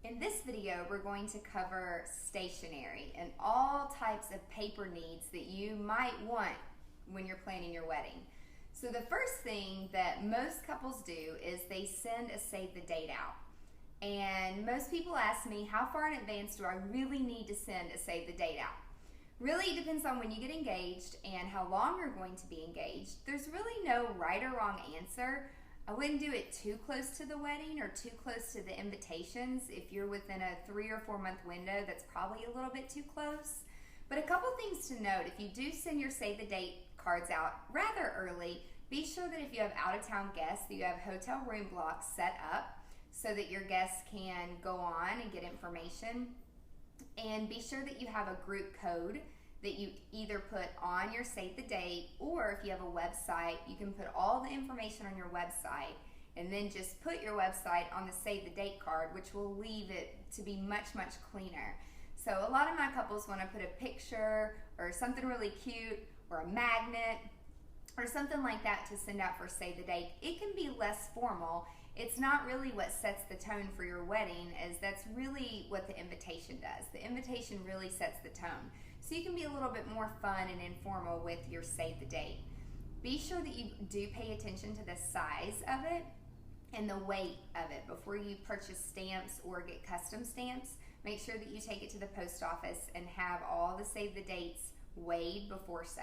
In this video, we're going to cover stationery and all types of paper needs that you might want when you're planning your wedding. So the first thing that most couples do is they send a save the date out. And most people ask me, how far in advance do I really need to send a save the date out? Really, it depends on when you get engaged and how long you're going to be engaged. There's really no right or wrong answer. I wouldn't do it too close to the wedding or too close to the invitations. If you're within a 3 or 4 month window, that's probably a little bit too close. But a couple things to note: if you do send your save the date cards out rather early, be sure that if you have out of town guests, that you have hotel room blocks set up so that your guests can go on and get information. And be sure that you have a group code that you either put on your save the date, or if you have a website, you can put all the information on your website and then just put your website on the save the date card, which will leave it to be much, much cleaner. So a lot of my couples want to put a picture or something really cute or a magnet or something like that to send out for save the date. It can be less formal. It's not really what sets the tone for your wedding, as that's really what the invitation does. The invitation really sets the tone. So you can be a little bit more fun and informal with your save the date. Be sure that you do pay attention to the size of it and the weight of it before you purchase stamps or get custom stamps. Make sure that you take it to the post office and have all the save the dates weighed before so.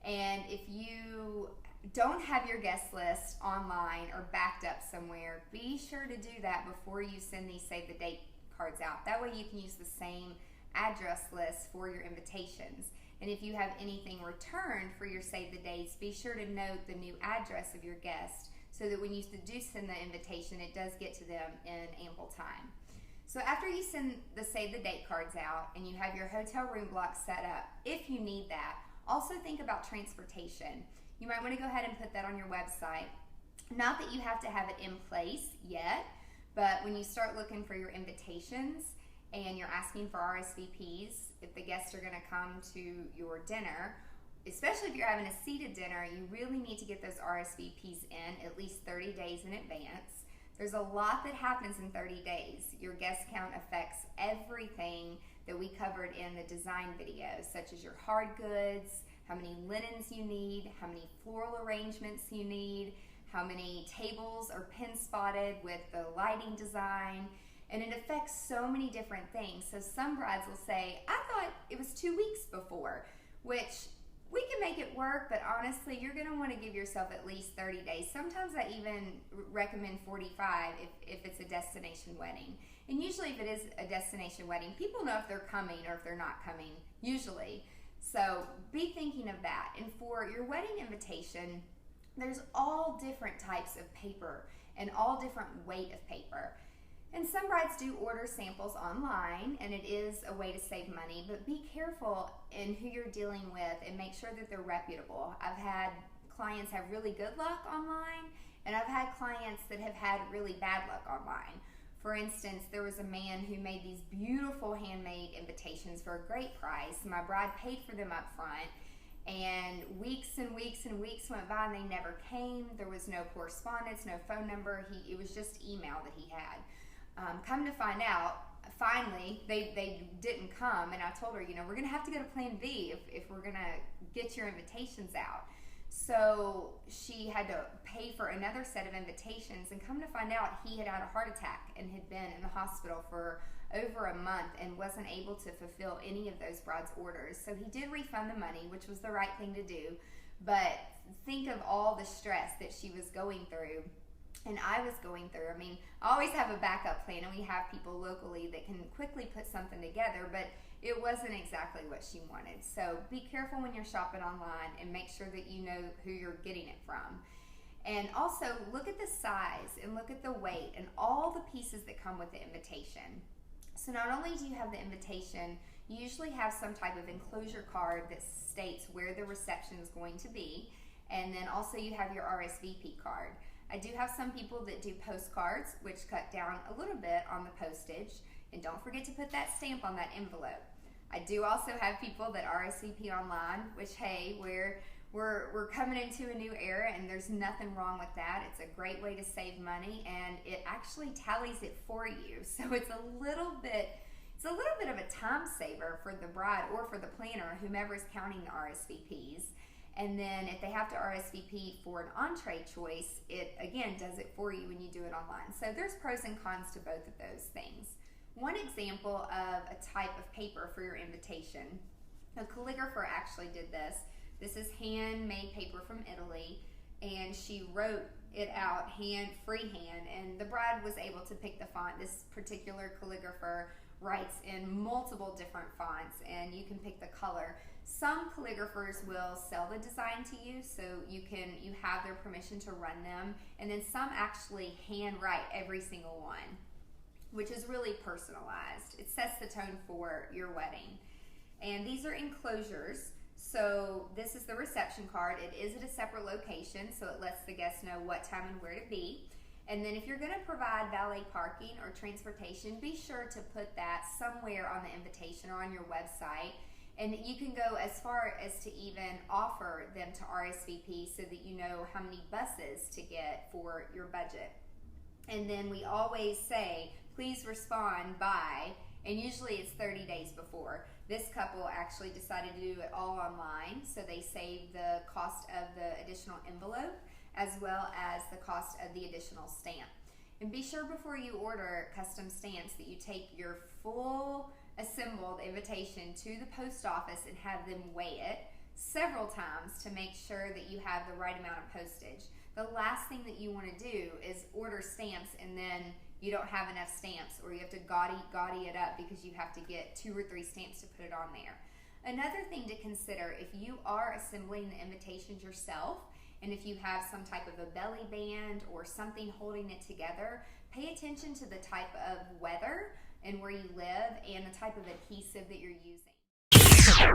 And if you don't have your guest list online or backed up somewhere, be sure to do that before you send these save the date cards out. That way you can use the same address list for your invitations. And if you have anything returned for your save the dates, be sure to note the new address of your guest so that when you do send the invitation, it does get to them in ample time. So after you send the save the date cards out and you have your hotel room block set up, if you need that, also think about transportation. You might want to go ahead and put that on your website. Not that you have to have it in place yet, but when you start looking for your invitations and you're asking for RSVPs, if the guests are going to come to your dinner, especially if you're having a seated dinner, you really need to get those RSVPs in at least 30 days in advance. There's a lot that happens in 30 days. Your guest count affects everything that we covered in the design video, such as your hard goods, how many linens you need, how many floral arrangements you need, how many tables are pin spotted with the lighting design, and it affects so many different things. So some brides will say, I thought it was 2 weeks before, which we can make it work, but honestly, you're gonna wanna give yourself at least 30 days. Sometimes I even recommend 45 if it's a destination wedding. And usually if it is a destination wedding, people know if they're coming or if they're not coming, usually. So be thinking of that. And for your wedding invitation, there's all different types of paper and all different weight of paper. And some brides do order samples online, and it is a way to save money, but be careful in who you're dealing with and make sure that they're reputable. I've had clients have really good luck online, and I've had clients that have had really bad luck online. For instance, there was a man who made these beautiful handmade invitations for a great price. My bride paid for them up front, and weeks and weeks and weeks went by and they never came. There was no correspondence, no phone number. It was just email that he had. Come to find out, finally, they didn't come, and I told her, we're going to have to go to plan B if we're going to get your invitations out. So she had to pay for another set of invitations, and come to find out, he had had a heart attack and had been in the hospital for over a month and wasn't able to fulfill any of those brides' orders. So he did refund the money, which was the right thing to do, but think of all the stress that she was going through and I was going through. I mean, I always have a backup plan, and we have people locally that can quickly put something together, but it wasn't exactly what she wanted. So be careful when you're shopping online and make sure that you know who you're getting it from. And also look at the size and look at the weight and all the pieces that come with the invitation. So not only do you have the invitation, you usually have some type of enclosure card that states where the reception is going to be, and then also you have your RSVP card. I do have some people that do postcards, which cut down a little bit on the postage, and don't forget to put that stamp on that envelope. I do also have people that RSVP online, which, hey, we're coming into a new era, and there's nothing wrong with that. It's a great way to save money, and it actually tallies it for you. So it's a little bit of a time saver for the bride or for the planner, whomever is counting the RSVPs. And then if they have to RSVP for an entree choice, it again does it for you when you do it online. So there's pros and cons to both of those things. One example of a type of paper for your invitation, a calligrapher actually did this. This is handmade paper from Italy, and she wrote it out freehand, and the bride was able to pick the font. This particular calligrapher writes in multiple different fonts, and you can pick the color. Some calligraphers will sell the design to you, so you have their permission to run them, and then some actually handwrite every single one, which is really personalized. It sets the tone for your wedding. And these are enclosures. So this is the reception card. It is at a separate location, so it lets the guests know what time and where to be. And then if you're going to provide valet parking or transportation, be sure to put that somewhere on the invitation or on your website. And you can go as far as to even offer them to RSVP so that you know how many buses to get for your budget. And then we always say, please respond by, and usually it's 30 days before. This couple actually decided to do it all online, so they saved the cost of the additional envelope as well as the cost of the additional stamp. And be sure before you order custom stamps that you take your full assembled invitation to the post office and have them weigh it several times to make sure that you have the right amount of postage. The last thing that you want to do is order stamps and then you don't have enough stamps, or you have to gaudy it up because you have to get 2 or 3 stamps to put it on there. Another thing to consider, if you are assembling the invitations yourself, and if you have some type of a belly band or something holding it together, pay attention to the type of weather and where you live and the type of adhesive that you're using.